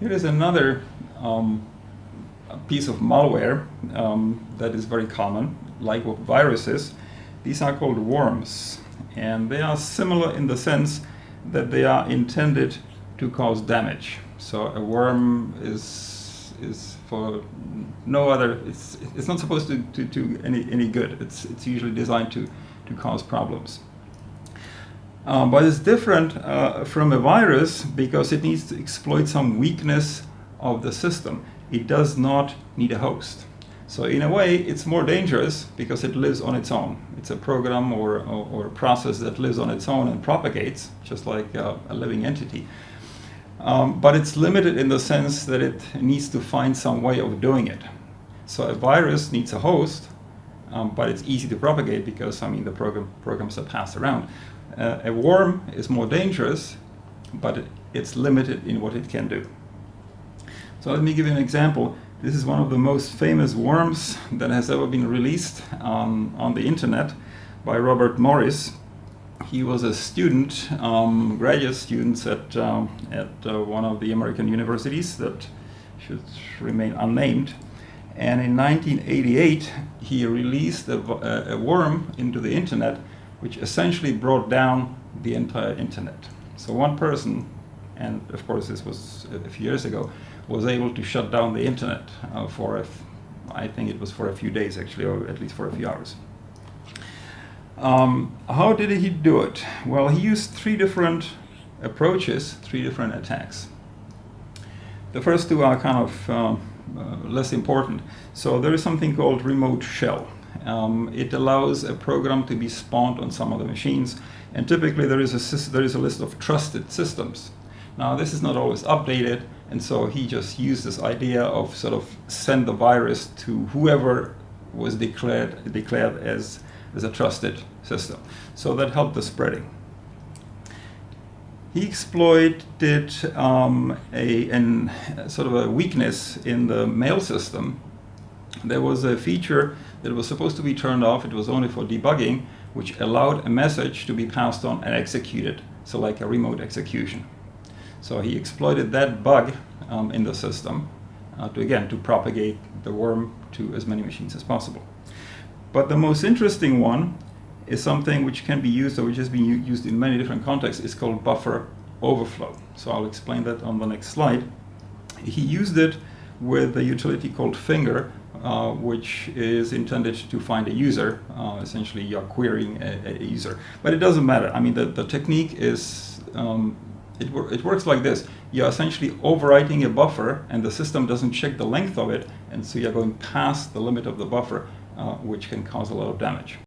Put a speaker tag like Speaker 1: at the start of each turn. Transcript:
Speaker 1: Here is another piece of malware that is very common, like with viruses. These are called worms, and they are similar in the sense that they are intended to cause damage. So a worm is for no other. It's not supposed to do any good. It's usually designed to cause problems. But it's different from a virus because it needs to exploit some weakness of the system. It does not need a host. So in a way, it's more dangerous because it lives on its own. It's a program or a process that lives on its own and propagates, just like a living entity. But it's limited in the sense that it needs to find some way of doing it. So a virus needs a host, but it's easy to propagate because, the programs are passed around. A worm is more dangerous, but it's limited in what it can do. So let me give you an example. This is one of the most famous worms that has ever been released on the internet by Robert Morris. He was a student, graduate student at one of the American universities that should remain unnamed. And in 1988, he released a worm into the internet, which essentially brought down the entire internet. So one person, and of course this was a few years ago, was able to shut down the internet I think it was for a few days actually, or at least for a few hours. How did he do it? Well, he used three different approaches, three different attacks. The first two are kind of less important. So there is something called remote shell. It allows a program to be spawned on some of the machines, and typically there is a list of trusted systems. Now this is not always updated, and so he just used this idea of sort of send the virus to whoever was declared as a trusted system. So that helped the spreading. He exploited a sort of a weakness in the mail system. There was a feature that was supposed to be turned off. It was only for debugging, which allowed a message to be passed on and executed, so like a remote execution. So he exploited that bug in the system to propagate the worm to as many machines as possible. But the most interesting one is something which can be used, or which has been used in many different contexts. It's called buffer overflow. So I'll explain that on the next slide. He used it with a utility called finger, which is intended to find a user. Essentially, you're querying a user. But it doesn't matter. The technique is, it works like this. You're essentially overwriting a buffer, and the system doesn't check the length of it, and so you're going past the limit of the buffer, which can cause a lot of damage.